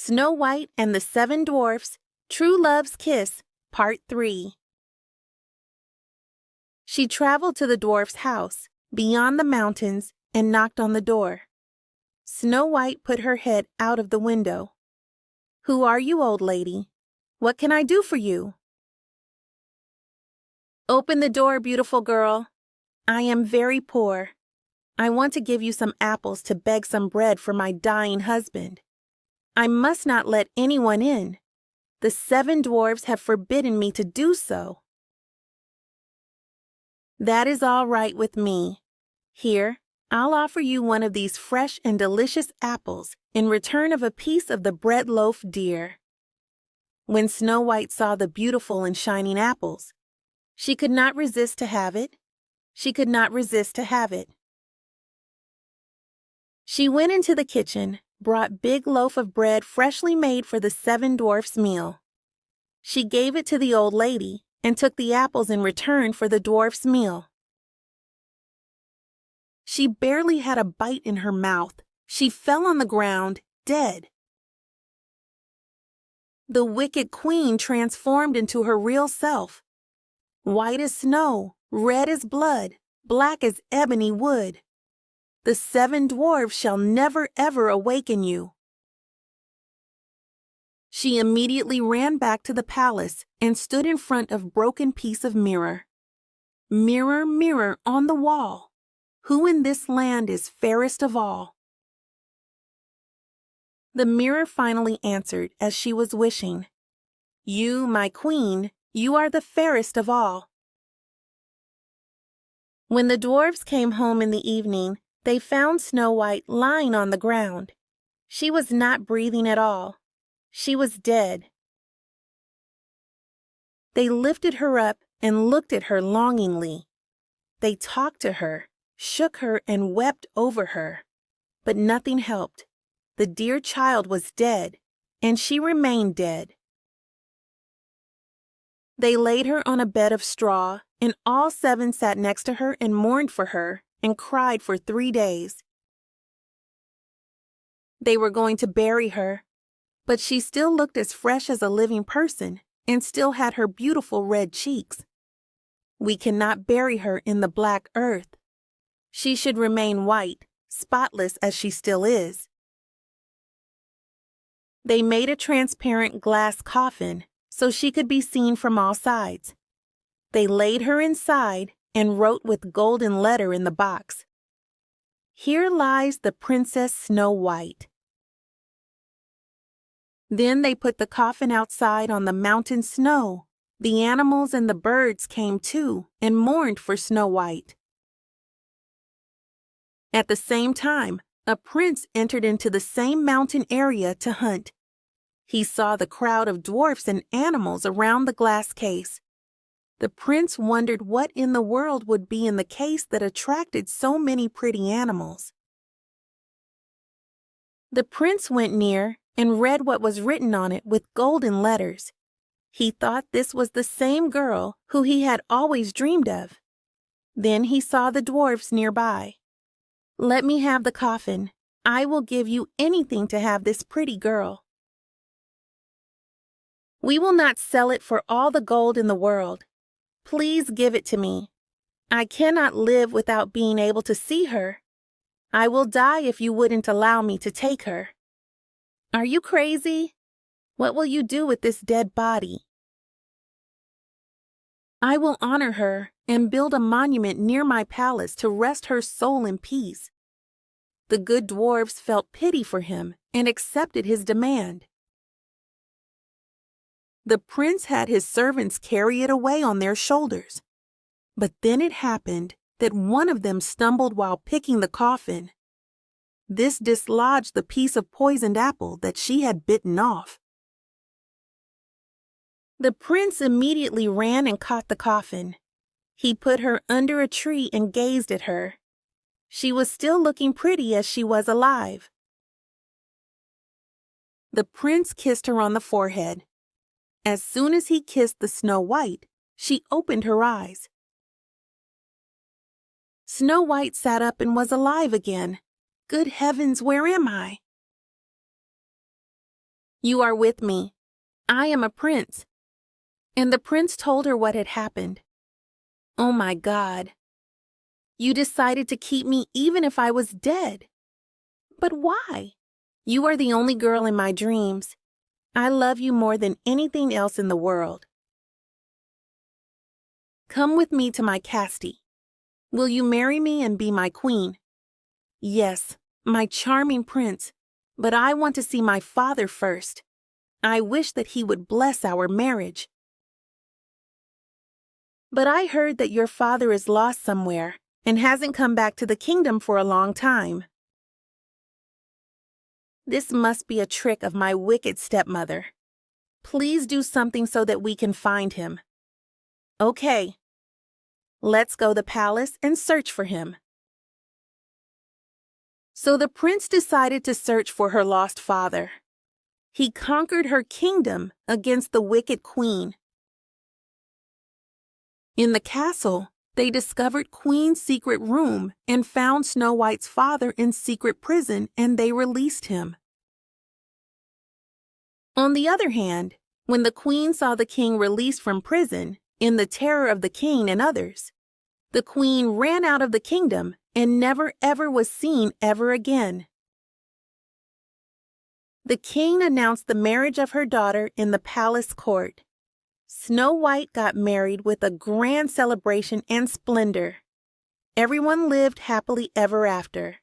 Snow White and the Seven Dwarfs, True Love's Kiss, Part 3. She traveled to the dwarf's house, beyond the mountains, and knocked on the door. Snow White put her head out of the window. "Who are you, old lady? What can I do for you?" "Open the door, beautiful girl. I am very poor. I want to give you some apples to beg some bread for my dying husband. I must not let anyone in. The seven dwarfs have forbidden me to do so." "That is all right with me. Here, I'll offer you one of these fresh and delicious apples in return of a piece of the bread loaf dear." When Snow White saw the beautiful and shining apples, she could not resist to have it. She could not resist to have it. She went into the kitchen, brought big loaf of bread freshly made for the seven dwarfs' meal. She gave it to the old lady and took the apples in return for the dwarf's meal. She barely had a bite in her mouth. She fell on the ground, dead. The wicked queen transformed into her real self. White as snow, red as blood, black as ebony wood. The seven dwarfs shall never ever awaken you. She immediately ran back to the palace and stood in front of broken piece of mirror. "Mirror, mirror on the wall, who in this land is fairest of all?" The mirror finally answered as she was wishing. "You, my queen, you are the fairest of all." When the dwarfs came home in the evening, they found Snow White lying on the ground. She was not breathing at all. She was dead. They lifted her up and looked at her longingly. They talked to her, shook her, and wept over her. But nothing helped. The dear child was dead, and she remained dead. They laid her on a bed of straw, and all seven sat next to her and mourned for her and cried for 3 days. They were going to bury her, but she still looked as fresh as a living person and still had her beautiful red cheeks. We cannot bury her in the black earth. She should remain white, spotless as she still is. They made a transparent glass coffin so she could be seen from all sides. They laid her inside and wrote with golden letter in the box, "Here lies the Princess Snow White." Then they put the coffin outside on the mountain snow. The animals and the birds came too and mourned for Snow White. At the same time, a prince entered into the same mountain area to hunt. He saw the crowd of dwarfs and animals around the glass case. The prince wondered what in the world would be in the case that attracted so many pretty animals. The prince went near and read what was written on it with golden letters. He thought this was the same girl who he had always dreamed of. Then he saw the dwarfs nearby. "Let me have the coffin. I will give you anything to have this pretty girl." "We will not sell it for all the gold in the world. Please give it to me. I cannot live without being able to see her. I will die if you wouldn't allow me to take her." "Are you crazy? What will you do with this dead body?" "I will honor her and build a monument near my palace to rest her soul in peace." The good dwarfs felt pity for him and accepted his demand. The prince had his servants carry it away on their shoulders. But then it happened that one of them stumbled while picking the coffin. This dislodged the piece of poisoned apple that she had bitten off. The prince immediately ran and caught the coffin. He put her under a tree and gazed at her. She was still looking pretty as she was alive. The prince kissed her on the forehead. As soon as he kissed the Snow White, she opened her eyes. Snow White sat up and was alive again. "Good heavens, where am I?" You are with me. I am a prince." And the prince told her what had happened. "Oh my God. You decided to keep me even if I was dead. But why? You are the only girl in my dreams. I love you more than anything else in the world. Come with me to my castle. Will you marry me and be my queen?" "Yes, my charming prince, but I want to see my father first. I wish that he would bless our marriage." "But I heard that your father is lost somewhere and hasn't come back to the kingdom for a long time." "This must be a trick of my wicked stepmother. Please do something so that we can find him." "Okay. Let's go to the palace and search for him." So the prince decided to search for her lost father. He conquered her kingdom against the wicked queen. In the castle, they discovered Queen's secret room and found Snow White's father in secret prison, and they released him. On the other hand, when the queen saw the king released from prison, in the terror of the king and others, the queen ran out of the kingdom and never ever was seen ever again. The king announced the marriage of her daughter in the palace court. Snow White got married with a grand celebration and splendor. Everyone lived happily ever after.